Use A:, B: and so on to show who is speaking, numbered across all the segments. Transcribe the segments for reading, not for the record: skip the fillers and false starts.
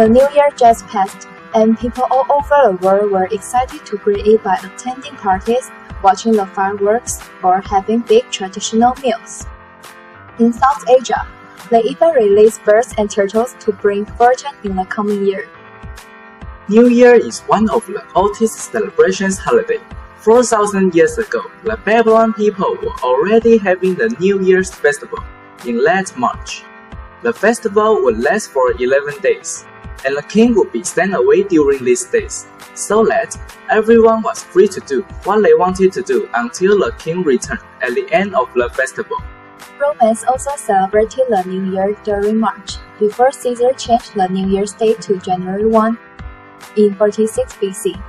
A: The New Year just passed, and people all over the world were excited to greet it by attending parties, watching the fireworks, or having big traditional meals. In South Asia, they even released birds and turtles to bring fortune in the coming year.
B: New Year is one of the oldest celebrations holiday. 4,000 years ago, the Babylon people were already having the New Year's festival in late March. The festival would last for 11 days, and the king would be sent away during these days, so that everyone was free to do what they wanted to do until the king returned at the end of the festival.
A: Romans also celebrated the New Year during March, before Caesar changed the New Year's Day to January 1 in 46 BC.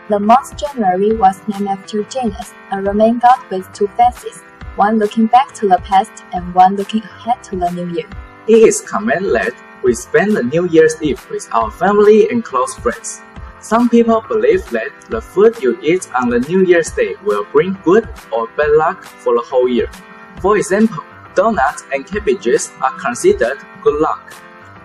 A: The month January was named after Janus, a Roman god with two faces, one looking back to the past and one looking ahead to the new year.
B: It is common that we spend the New Year's Eve with our family and close friends. Some people believe that the food you eat on the New Year's Day will bring good or bad luck for the whole year. For example, donuts and cabbages are considered good luck.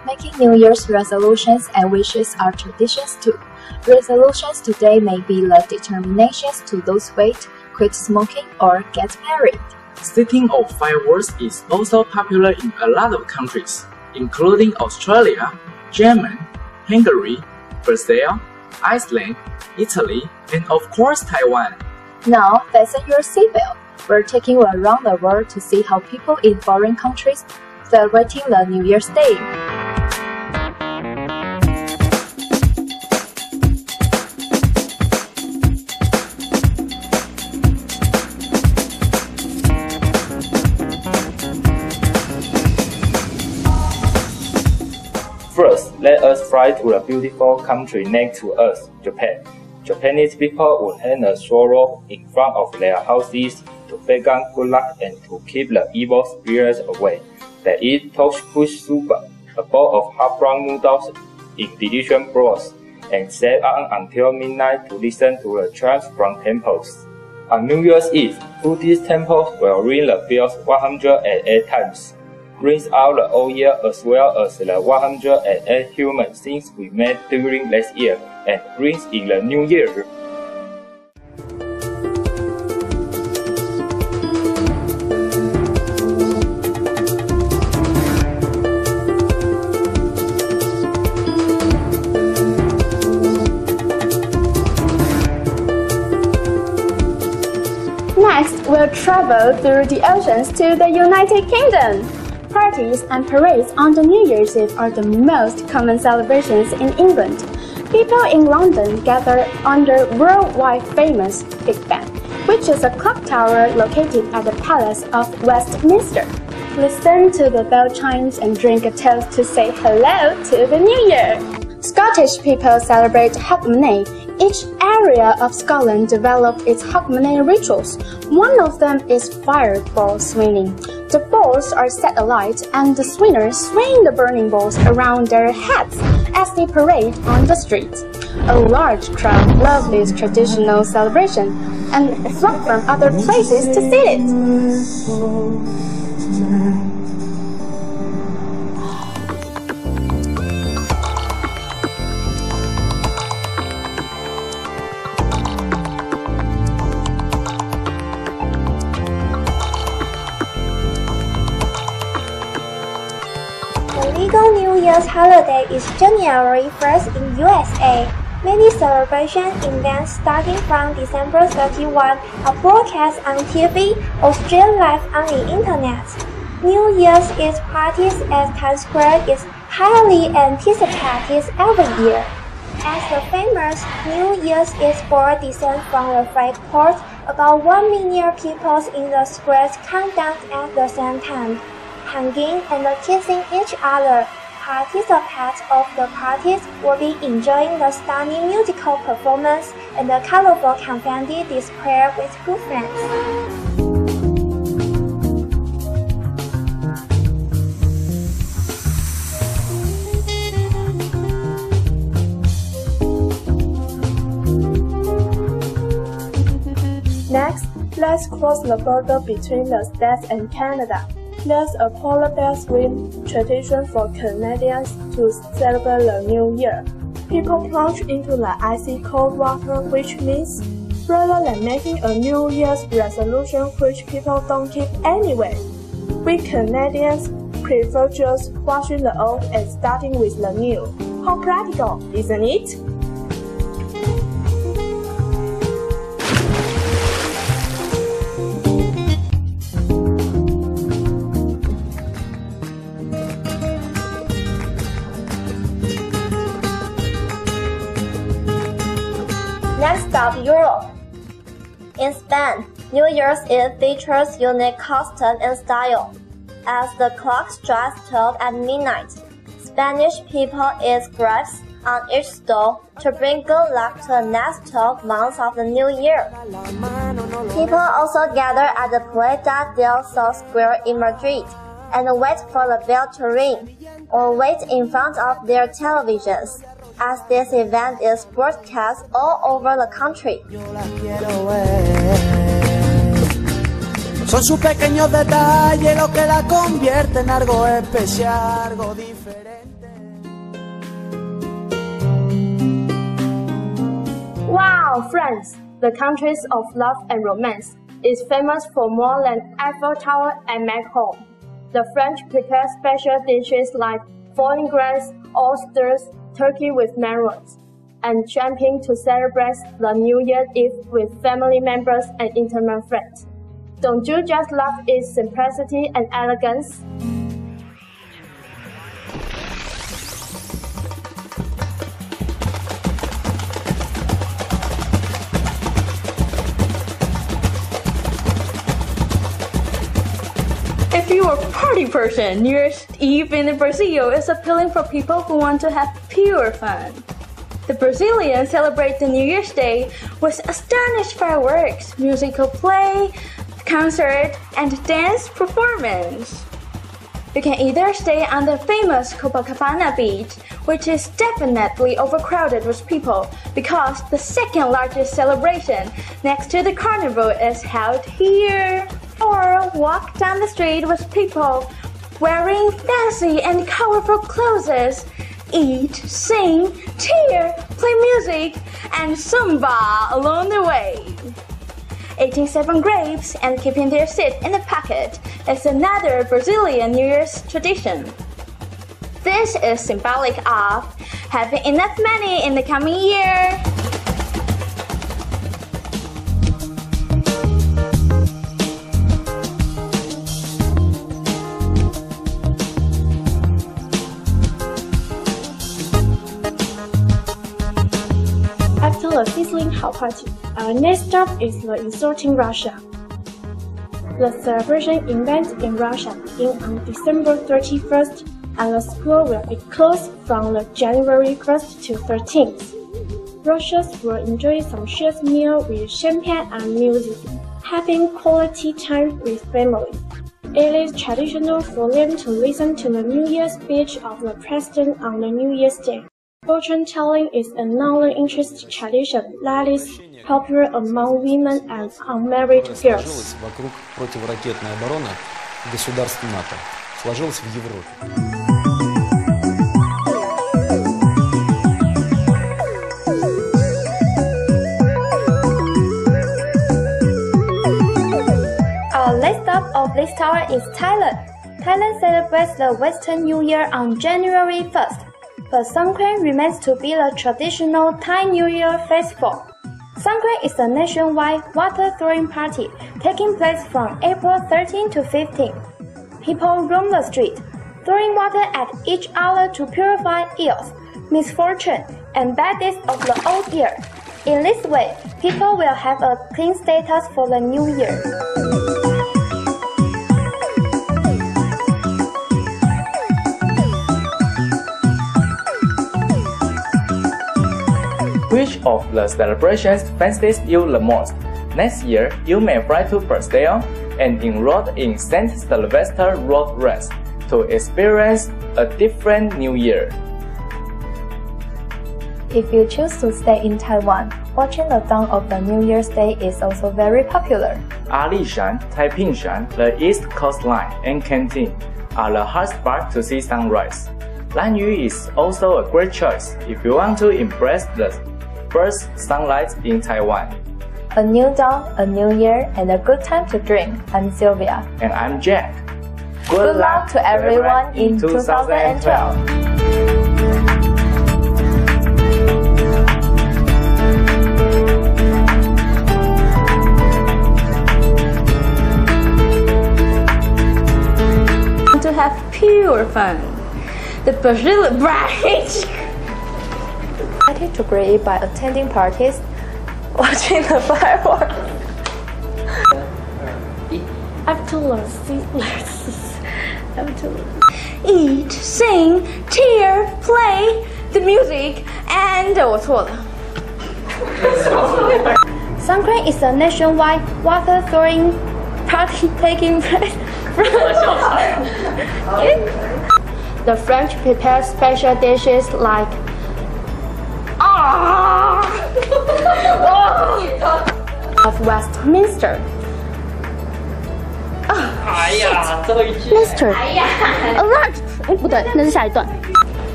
A: Making New Year's resolutions and wishes are traditions too. Resolutions today may be the determinations to lose weight, quit smoking, or get married.
B: Setting of fireworks is also popular in a lot of countries, including Australia, Germany, Hungary, Brazil, Iceland, Italy, and of course Taiwan.
A: Now, fasten your seatbelt. We're taking you around the world to see how people in foreign countries celebrating the New Year's Day.
C: First, let us fly to the beautiful country next to us, Japan. Japanese people would hang a sword in front of their houses to beckon good luck and to keep the evil spirits away. They eat tosh-kush soup, a bowl of hot-brown noodles in delicious broth, and stay on until midnight to listen to the chimes from temples. On New Year's Eve, Buddhist temples will ring the bells 108 times. Rings out the old year as well as the 108 human things we made during last year, and rings in the new year.
D: Next, we'll travel through the oceans to the United Kingdom. Parties and parades on the New Year's Eve are the most common celebrations in England. People in London gather under worldwide famous Big Ben, which is a clock tower located at the Palace of Westminster. Listen to the bell chimes and drink a toast to say hello to the New Year. Scottish people celebrate Hogmanay. Each area of Scotland developed its Hogmanay rituals. One of them is fireball swinging. The balls are set alight and the swingers swing the burning balls around their heads as they parade on the street. A large crowd loves this traditional celebration and flock from other places to see it.
E: The legal New Year's holiday is January 1st in USA. Many celebration events starting from December 31 are broadcast on TV or streamed live on the internet. New Year's Eve parties at Times Square is highly anticipated every year. As the famous New Year's Eve ball descends from the flagpole, about 1 million people in the squares come down at the same time, hugging and kissing each other. Participants of the parties will be enjoying the stunning musical performance and the colorful confetti display with good friends.
D: Next, let's cross the border between the States and Canada. There's a polar bear swim tradition for Canadians to celebrate the New Year. People plunge into the icy cold water, which means rather than making a New Year's resolution which people don't keep anyway, we Canadians prefer just washing the old and starting with the new. How practical, isn't it?
E: Next stop, Europe. In Spain, New Year's Eve features unique costume and style. As the clock strikes 12 at midnight, Spanish people eat grapes on each stall to bring good luck to the next 12 months of the new year. People also gather at the Plaza del Sol Square in Madrid and wait for the bell to ring, or wait in front of their televisions, as this event is broadcast all over the country.
F: Son sus pequeños detalles lo que la convierte en algo especial, algo diferente.
D: Wow, France, the country of love and romance, is famous for more than Eiffel Tower and Macron. The French prepare special dishes like foie gras, oysters, turkey with maroons, and champagne to celebrate the New Year Eve with family members and intimate friends. Don't you just love its simplicity and elegance? If you're a party person, New Year's Eve in Brazil is appealing for people who want to have pure fun. The Brazilians celebrate the New Year's Day with astonishing fireworks, musical play, concert, and dance performance. You can either stay on the famous Copacabana beach, which is definitely overcrowded with people because the second largest celebration next to the carnival is held here, or walk down the street with people wearing fancy and colorful clothes, eat, sing, cheer, play music, and samba along the way. Eating 7 grapes and keeping their seed in the pocket is another Brazilian New Year's tradition. This is symbolic of having enough money in the coming year.
G: After the sizzling hot party, our next stop is the exciting Russia. The celebration event in Russia begins on December 31st, and the school will be closed from the January 1st to 13th. Russians will enjoy some shared meal with champagne and music, having quality time with family. It is traditional for them to listen to the New Year's speech of the president on the New Year's Day. Fortune-telling is another interesting tradition that is popular among women and unmarried girls.
H: Вокруг противоракетной обороны государств НАТО сложилась в Европе.
E: Our last stop of this tour is Thailand. Thailand celebrates the Western New Year on January 1st. But Songkran remains to be the traditional Thai New Year festival. Songkran is a nationwide water-throwing party taking place from April 13 to 15. People roam the street, throwing water at each other to purify ills, misfortune, and bad deeds of the old year. In this way, people will have a clean status for the new year.
B: Which of the celebrations fancies you the most? Next year, you may fly to Brazil and enroll in St. Sylvester Road Race to experience a different New Year.
A: If you choose to stay in Taiwan, Watching the dawn of the New Year's Day is also very popular.
C: Alishan, Taipingshan, the east coastline, and Canton are the hot spots to see sunrise. Lanyu is also a great choice if you want to embrace the first sunlight in Taiwan.
A: A new dawn, a new year, and a good time to drink. I'm Sylvia.
C: And I'm Jack.
A: Good luck to everyone in 2012.
D: To have pure fun. The Brazil bright.
A: Excited to create by attending parties, watching the fireworks.
G: After the seasons,
D: Eat, sing, cheer, play the music, and 我错了。
A: Songkran is a nationwide water throwing party taking place.
G: the French prepare special dishes like of Westminster.
D: Mister. Alert. 不对，那是下一段。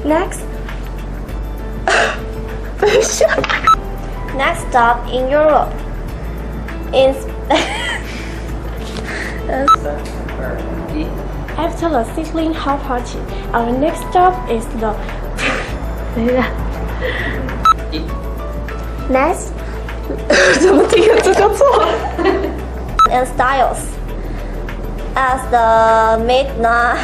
E: Next. Next stop in Europe. In
G: After the sizzling hot party, our next stop is the
E: next
D: 怎么听这个错？
E: and styles. As the midnight